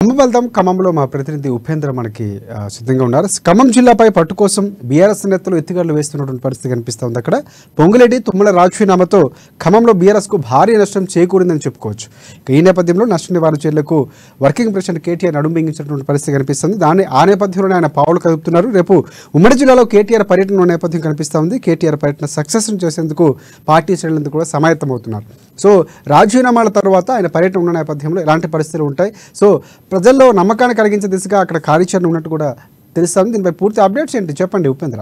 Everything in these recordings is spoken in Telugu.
ఖమ్మం వెళ్దాం. ఖమ్మంలో మా ప్రతినిధి ఉపేంద్ర మనకి సిద్ధంగా ఉన్నారు. ఖమ్మం జిల్లాపై పట్టు కోసం బీఆర్ఎస్ నేతలు ఎత్తుగడలు వేస్తున్నటువంటి పరిస్థితి కనిపిస్తుంది. అక్కడ పొంగులేటి తుమ్మల రాజీనామాతో ఖమ్మంలో బీఆర్ఎస్కు భారీ నష్టం చేకూరిందని చెప్పుకోవచ్చు. ఈ నేపథ్యంలో నష్ట నివారణ చర్యలకు వర్కింగ్ ప్రెసిడెంట్ కేటీఆర్ నడుం బిగించినటువంటి పరిస్థితి కనిపిస్తుంది. ఆ నేపథ్యంలోనే ఆయన పావులు కదుపుతున్నారు. రేపు ఉమ్మడి జిల్లాలో కేటీఆర్ పర్యటన నేపథ్యం కనిపిస్తుంది. కేటీఆర్ పర్యటన సక్సెస్ చేసేందుకు పార్టీ శ్రేణులందరూ కూడా సమాయత్తమవుతున్నారు. సో రాజీనామాల తర్వాత ఆయన పర్యటన ఉన్న నేపథ్యంలో ఎలాంటి పరిస్థితులు ఉంటాయి, సో ప్రజల్లో నమ్మకాన్ని కలిగించే దిశగా అక్కడ కార్యాచరణ ఉన్నట్టు కూడా తెలుస్తుంది. దీనిపై పూర్తి అప్డేట్స్ ఏంటి చెప్పండి ఉపేంద్ర.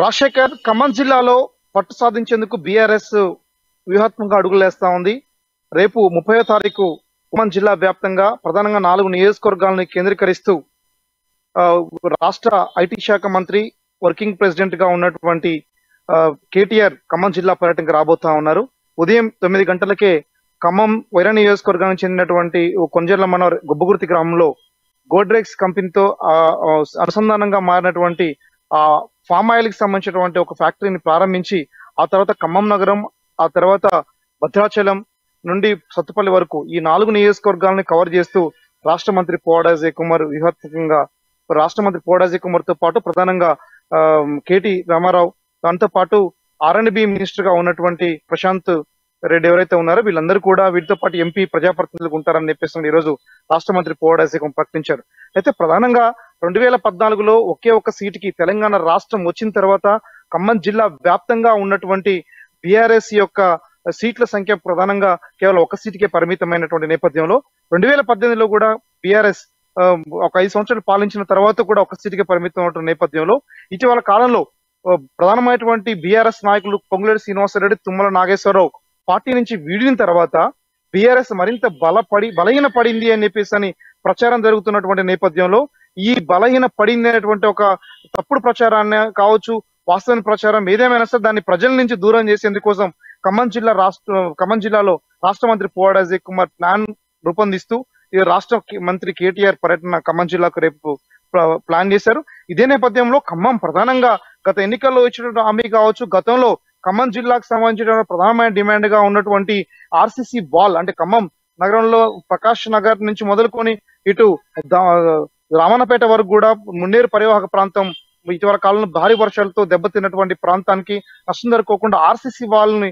రాజశేఖర్, ఖమ్మం జిల్లాలో పట్టు సాధించేందుకు బీఆర్ఎస్ వ్యూహాత్మకంగా అడుగులేస్తా ఉంది. రేపు 30వ తారీఖు ఖమ్మం జిల్లా వ్యాప్తంగా ప్రధానంగా 4 నియోజకవర్గాలను కేంద్రీకరిస్తూ రాష్ట్ర ఐటీ శాఖ మంత్రి, వర్కింగ్ ప్రెసిడెంట్ గా ఉన్నటువంటి కేటీఆర్ ఖమ్మం జిల్లా పర్యటనకు రాబోతా ఉన్నారు. ఉదయం 9 గంటలకే ఖమ్మం వైరా నియోజకవర్గానికి చెందినటువంటి కొంజర్ల మన గుబ్బగుర్తి గ్రామంలో గోడ్రెక్స్ కంపెనీతో అనుసంధానంగా మారినటువంటి ఫామ్ ఆయిల్ కి సంబంధించినటువంటి ఒక ఫ్యాక్టరీని ప్రారంభించి ఆ తర్వాత ఖమ్మం నగరం, ఆ తర్వాత భద్రాచలం నుండి సత్తుపల్లి వరకు ఈ 4 నియోజకవర్గాలను కవర్ చేస్తూ రాష్ట్ర మంత్రి పువ్వాడ అజయ్ కుమార్ వ్యూహాత్మకంగా రాష్ట్ర మంత్రి పువ్వాడ అజయ్ కుమార్ తో పాటు ప్రధానంగా కేటీ రామారావు, దాంతో పాటు R&B మినిస్టర్ గా ఉన్నటువంటి ప్రశాంత్ రెడ్డి ఎవరైతే ఉన్నారో వీళ్ళందరూ కూడా వీటితో పాటు ఎంపీ ప్రజాప్రతినిధులు ఉంటారని చెప్పేసి ఈ రోజు రాష్ట్ర మంత్రి పువ్వాడ అజయ్ కుమార్ ప్రకటించారు. అయితే ప్రధానంగా 2014లో ఒకే ఒక సీటుకి తెలంగాణ రాష్ట్రం వచ్చిన తర్వాత ఖమ్మం జిల్లా వ్యాప్తంగా ఉన్నటువంటి బీఆర్ఎస్ యొక్క సీట్ల సంఖ్య ప్రధానంగా కేవలం ఒక సీటుకే పరిమితమైనటువంటి నేపథ్యంలో 2018లో కూడా బీఆర్ఎస్ ఒక 5 సంవత్సరాలు పాలించిన తర్వాత కూడా ఒక సీటుకే పరిమితం అవుతున్న నేపథ్యంలో ఇటీవల కాలంలో ప్రధానమైనటువంటి బీఆర్ఎస్ నాయకులు పొంగులేటి శ్రీనివాసరెడ్డి, తుమ్మల నాగేశ్వరరావు పార్టీ నుంచి వీడిన తర్వాత బీఆర్ఎస్ మరింత బలహీన పడింది అని చెప్పేసి ప్రచారం జరుగుతున్నటువంటి నేపథ్యంలో ఈ బలహీన పడింది అనేటువంటి ఒక తప్పుడు ప్రచారాన్ని కావచ్చు, వాస్తవ ప్రచారం ఏదేమైనా సరే దాన్ని ప్రజల నుంచి దూరం చేసేందుకోసం ఖమ్మం జిల్లాలో రాష్ట్ర మంత్రి పువ్వాడ అజయ్ కుమార్ ప్లాన్ రూపొందిస్తూ ఈ రాష్ట్ర మంత్రి కేటీఆర్ పర్యటన ఖమ్మం జిల్లాకు రేపు ప్లాన్ చేశారు. ఇదే నేపథ్యంలో ఖమ్మం ప్రధానంగా గత ఎన్నికల్లో ఇచ్చినటువంటి హామీ కావచ్చు, గతంలో ఖమ్మం జిల్లాకు సంబంధించిన ప్రధానమైన డిమాండ్ గా ఉన్నటువంటి ఆర్సీసీ వాల్, అంటే ఖమ్మం నగరంలో ప్రకాష్ నగర్ నుంచి మొదలుకొని ఇటు రామన్నపేట వరకు కూడా మున్నేరు పరివాహక ప్రాంతం ఇటీవల కాలంలో భారీ వర్షాలతో దెబ్బతిన్నటువంటి ప్రాంతానికి నష్టం జరగకుండా ఆర్సీసీ వాల్ ని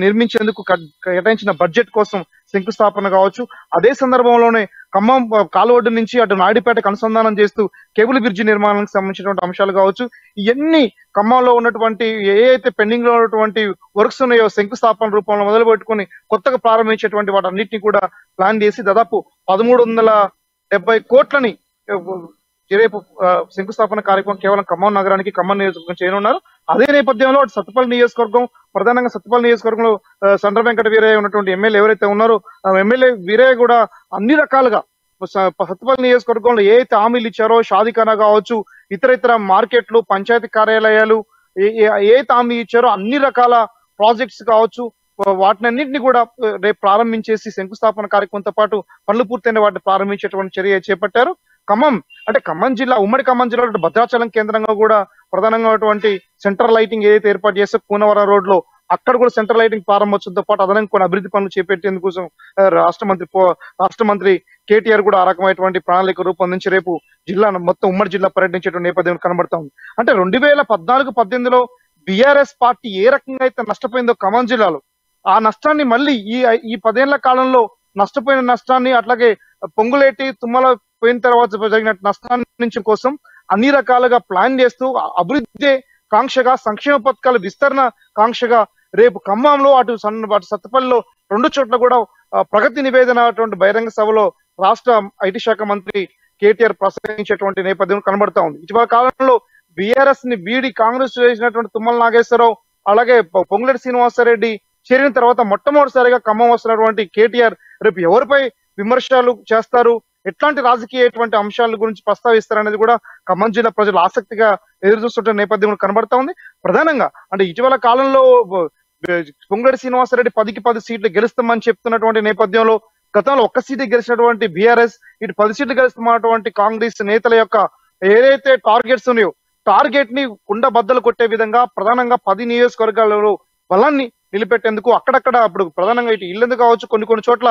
నిర్మించేందుకు కేటాయించిన బడ్జెట్ కోసం శంకుస్థాపన కావచ్చు. అదే సందర్భంలోనే ఖమ్మం కాలువడ్డు నుంచి అటు నాయుడుపేటకు అనుసంధానం చేస్తూ కేబుల్ బ్రిడ్జి నిర్మాణానికి సంబంధించినటువంటి అంశాలు కావచ్చు. ఇవన్నీ ఖమ్మంలో ఉన్నటువంటి ఏ అయితే పెండింగ్ లో ఉన్నటువంటి వర్క్స్ ఉన్నాయో శంకుస్థాపన రూపంలో మొదలు పెట్టుకుని కొత్తగా ప్రారంభించేటువంటి వాటన్నిటిని కూడా ప్లాన్ చేసి దాదాపు 1370 కోట్లని రేపు శంకుస్థాపన కార్యక్రమం కేవలం ఖమ్మం నగరానికి, ఖమ్మం నియోజకవర్గం చేయనున్నారు. అదే నేపథ్యంలో సత్తుపల్లి నియోజకవర్గం, ప్రధానంగా సత్తుపల్లి నియోజకవర్గంలో సండ్ర వెంకట వీరయ్య ఉన్నటువంటి ఎమ్మెల్యే ఎవరైతే ఉన్నారో ఎమ్మెల్యే వీరయ్య కూడా అన్ని రకాలుగా సత్తుపల్లి నియోజకవర్గంలో ఏ అయితే హామీలు ఇచ్చారో షాదీఖానా కావచ్చు, ఇతర మార్కెట్లు, పంచాయతీ కార్యాలయాలు ఏ హామీ ఇచ్చారో అన్ని రకాల ప్రాజెక్ట్స్ కావచ్చు వాటినన్నింటినీ కూడా రేపు ప్రారంభించేసి శంకుస్థాపన కార్యక్రమంతో పాటు పనులు పూర్తయిన వాటిని ప్రారంభించేటువంటి చర్య చేపట్టారు. ఖమ్మం జిల్లా, ఉమ్మడి ఖమ్మం జిల్లాలో భద్రాచలం కేంద్రంగా కూడా ప్రధానంగా సెంట్రల్ లైటింగ్ ఏదైతే ఏర్పాటు చేస్తే కూనవరం రోడ్ లో అక్కడ కూడా సెంట్రల్ లైటింగ్ ప్రారంభోత్సవంతో పాటు అదనంగా కొన్ని అభివృద్ధి పనులు చేపట్టేందుకు రాష్ట్ర మంత్రి కేటీఆర్ కూడా ఆ రకమైనటువంటి ప్రణాళిక రూపొందించి రేపు మొత్తం ఉమ్మడి జిల్లా పర్యటించేటువంటి నేపథ్యం కనబడతా ఉంది. అంటే 2014-18లో బీఆర్ఎస్ పార్టీ ఏ రకంగా అయితే నష్టపోయిందో ఖమ్మం జిల్లాలో, ఆ నష్టాన్ని మళ్ళీ ఈ 10 ఏళ్ల కాలంలో నష్టపోయిన నష్టాన్ని, అట్లాగే పొంగులేటి తుమ్మల పోయిన తర్వాత జరిగిన నష్టాన్ని నుంచి కోసం అన్ని రకాలుగా ప్లాన్ చేస్తూ అభివృద్ధి కాంక్షగా, సంక్షేమ పథకాల విస్తరణ కాంక్షగా రేపు ఖమ్మంలో అటు సత్తుపల్లిలో 2 చోట్ల కూడా ప్రగతి నివేదన బహిరంగ సభలో రాష్ట్ర ఐటీ శాఖ మంత్రి కేటీఆర్ ప్రసంగించేటువంటి నేపథ్యం కనబడతా ఉంది. ఇటీవల కాలంలో బీఆర్ఎస్ ని వీడి కాంగ్రెస్ చేసినటువంటి తుమ్మల నాగేశ్వరరావు, అలాగే పొంగులేటి శ్రీనివాసరెడ్డి చేరిన తర్వాత మొట్టమొదటిసారిగా ఖమ్మం వస్తున్నటువంటి కేటీఆర్ రేపు ఎవరిపై విమర్శలు చేస్తారు, ఎట్లాంటి రాజకీయటువంటి అంశాల గురించి ప్రస్తావిస్తారనేది కూడా ఖమ్మం జిల్లా ప్రజలు ఆసక్తిగా ఎదురు చూస్తుంటే నేపథ్యం కనబడతా ఉంది. ప్రధానంగా అంటే ఇటీవల కాలంలో పొంగులేటి శ్రీనివాసరెడ్డి 10కి 10 సీట్లు గెలుస్తామని చెప్తున్నటువంటి నేపథ్యంలో గతంలో 1 సీటు గెలిచినటువంటి బీఆర్ఎస్ ఇటు 10 సీట్లు గెలుస్తున్నటువంటి కాంగ్రెస్ నేతల యొక్క ఏదైతే టార్గెట్స్ ఉన్నాయో టార్గెట్ ని కుండ బద్దలు కొట్టే విధంగా ప్రధానంగా 10 నియోజకవర్గాలలో బలాన్ని నిలబెట్టేందుకు అక్కడక్కడ ఇప్పుడు ప్రధానంగా ఇటు ఇల్లందు కావచ్చు, కొన్ని చోట్ల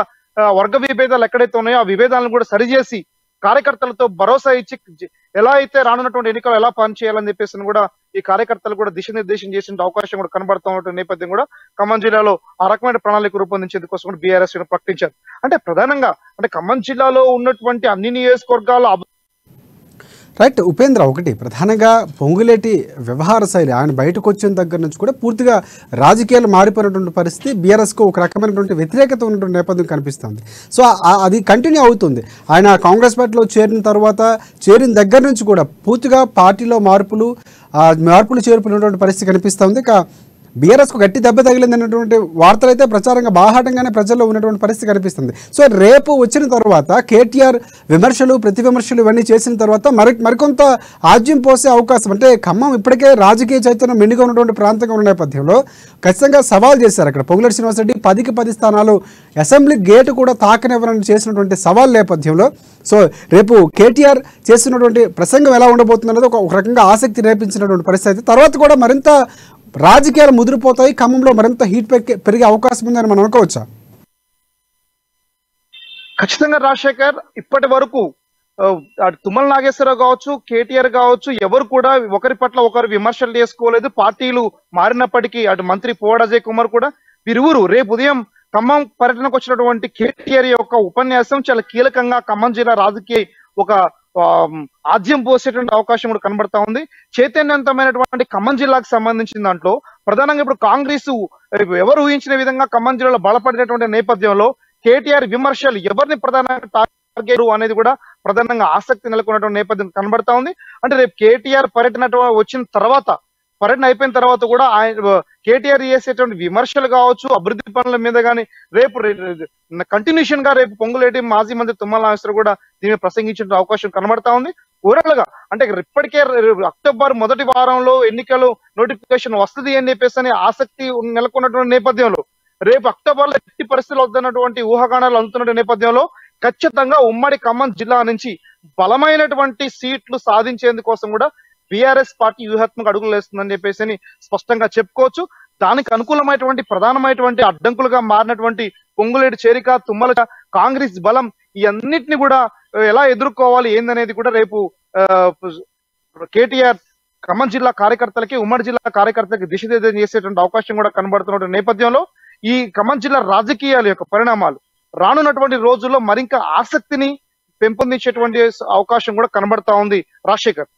వర్గ విభేదాలు ఎక్కడైతే ఉన్నాయో ఆ విభేదాలను కూడా సరిచేసి కార్యకర్తలతో భరోసా ఇచ్చి ఎలా అయితే రానున్నటువంటి ఎన్నికలు ఎలా పనిచేయాలని చెప్పేసి కూడా ఈ కార్యకర్తలు కూడా దిశానిర్దేశం చేసిన అవకాశం కూడా కనబడుతున్న నేపథ్యం కూడా ఖమ్మం జిల్లాలో ఆ రకమైన ప్రణాళిక రూపొందించేందుకోసం కూడా బీఆర్ఎస్ ప్రకటించారు. అంటే ప్రధానంగా అంటే ఖమ్మం జిల్లాలో ఉన్నటువంటి అన్ని నియోజకవర్గాల రైట్ ఉపేంద్ర, ఒకటి ప్రధానంగా పొంగులేటి వ్యవహార శైలి ఆయన బయటకు వచ్చిన దగ్గర నుంచి కూడా పూర్తిగా రాజకీయాలు మారిపోయినటువంటి పరిస్థితి, బీఆర్ఎస్కు ఒక రకమైనటువంటి వ్యతిరేకత ఉన్నటువంటి నేపథ్యం కనిపిస్తుంది. సో అది కంటిన్యూ అవుతుంది. ఆయన కాంగ్రెస్ పార్టీలో చేరిన దగ్గర నుంచి కూడా పూర్తిగా పార్టీలో మార్పులు చేర్పులు ఉన్నటువంటి పరిస్థితి కనిపిస్తుంది. ఇక బీఆర్ఎస్కు గట్టి దెబ్బ తగిలిందన్నటువంటి వార్తలు అయితే ప్రచారంగా బాహాటంగానే ప్రజల్లో ఉన్నటువంటి పరిస్థితి కనిపిస్తుంది. సో రేపు వచ్చిన తర్వాత కేటీఆర్ విమర్శలు ప్రతి విమర్శలు ఇవన్నీ చేసిన తర్వాత మరికొంత ఆజ్యం పోసే అవకాశం, అంటే ఖమ్మం ఇప్పటికే రాజకీయ చైతన్యం మెండుగా ఉన్నటువంటి ప్రాంతంగా ఉన్న నేపథ్యంలో ఖచ్చితంగా సవాల్ చేశారు. అక్కడ పొంగులేటి శ్రీనివాసరెడ్డి 10కి 10 స్థానాలు అసెంబ్లీ గేటు కూడా తాకనివ్వరని చేసినటువంటి సవాల్ నేపథ్యంలో సో రేపు కేటీఆర్ చేసినటువంటి ప్రసంగం ఎలా ఉండబోతుంది అనేది ఒక రకంగా ఆసక్తి రేపించినటువంటి పరిస్థితి. తర్వాత కూడా మరింత రాజకీయాలు ముదిరిపోతాయి, ఖమ్మంలో మరింత హీట్ పెరిగే అవకాశం ఉందని మనం అనుకోవచ్చా? ఖచ్చితంగా రాజశేఖర్, ఇప్పటి వరకు తుమ్మల నాగేశ్వరరావు కావచ్చు, కేటీఆర్ కావచ్చు, ఎవరు కూడా ఒకరి పట్ల ఒకరు విమర్శలు చేసుకోలేదు. పార్టీలు మారినప్పటికీ అటు మంత్రి పువ్వాడ అజయ్ కుమార్ కూడా వీరిరువురు రేపు ఉదయం ఖమ్మం పర్యటనకు వచ్చినటువంటి కేటీఆర్ యొక్క ఉపన్యాసం చాలా కీలకంగా ఖమ్మం జిల్లా రాజకీయ ఒక ఆద్యం పోసేటువంటి అవకాశం కూడా కనబడతా ఉంది. చైతన్యవంతమైనటువంటి ఖమ్మం జిల్లాకు సంబంధించిన దాంట్లో ప్రధానంగా ఇప్పుడు కాంగ్రెస్ ఎవరు ఊహించిన విధంగా ఖమ్మం జిల్లాలో బలపడినటువంటి నేపథ్యంలో కేటీఆర్ విమర్శలు ఎవరిని ప్రధానంగా టార్గెట్ అనేది కూడా ప్రధానంగా ఆసక్తి నెలకొన్నటువంటి నేపథ్యం కనబడతా ఉంది. అంటే రేపు కేటీఆర్ పర్యటన అయిపోయిన తర్వాత కూడా ఆయన కేటీఆర్ చేసేటువంటి విమర్శలు కావచ్చు, అభివృద్ధి పనుల మీద కానీ రేపు కంటిన్యూషన్ గా రేపు పొంగులేటి మాజీ మంత్రి తుమ్మల నాగేశ్వరరావు కూడా దీన్ని ప్రసంగించే అవకాశం కనబడతా ఉంది. ఓవరాల్ గా అంటే ఇప్పటికే అక్టోబర్ మొదటి వారంలో ఎన్నికలు నోటిఫికేషన్ వస్తుంది అని చెప్పేసి ఆసక్తి నెలకొన్నటువంటి నేపథ్యంలో రేపు అక్టోబర్ లో ఎట్టి పరిస్థితులు వద్దన్నటువంటి ఊహాగానాలు అందుతున్న నేపథ్యంలో ఖచ్చితంగా ఉమ్మడి ఖమ్మం జిల్లా నుంచి బలమైనటువంటి సీట్లు సాధించేందుకోసం కూడా బీఆర్ఎస్ పార్టీ వ్యూహాత్మక అడుగులు వేస్తుందని చెప్పేసి స్పష్టంగా చెప్పుకోవచ్చు. దానికి అనుకూలమైనటువంటి ప్రధానమైనటువంటి అడ్డంకులుగా మారినటువంటి పొంగులేటి చేరిక, తుమ్మల కాంగ్రెస్ బలం, ఈ అన్నిటిని కూడా ఎలా ఎదుర్కోవాలి ఏందనేది కూడా రేపు కేటీఆర్ ఖమ్మం జిల్లా కార్యకర్తలకి, ఉమ్మడి జిల్లా కార్యకర్తలకి దిశానిర్దేశం చేసేటువంటి అవకాశం కూడా కనబడుతున్న నేపథ్యంలో ఈ ఖమ్మం జిల్లా రాజకీయాల యొక్క పరిణామాలు రానున్నటువంటి రోజుల్లో మరింత ఆసక్తిని పెంపొందించేటువంటి అవకాశం కూడా కనబడతా ఉంది రాజశేఖర్.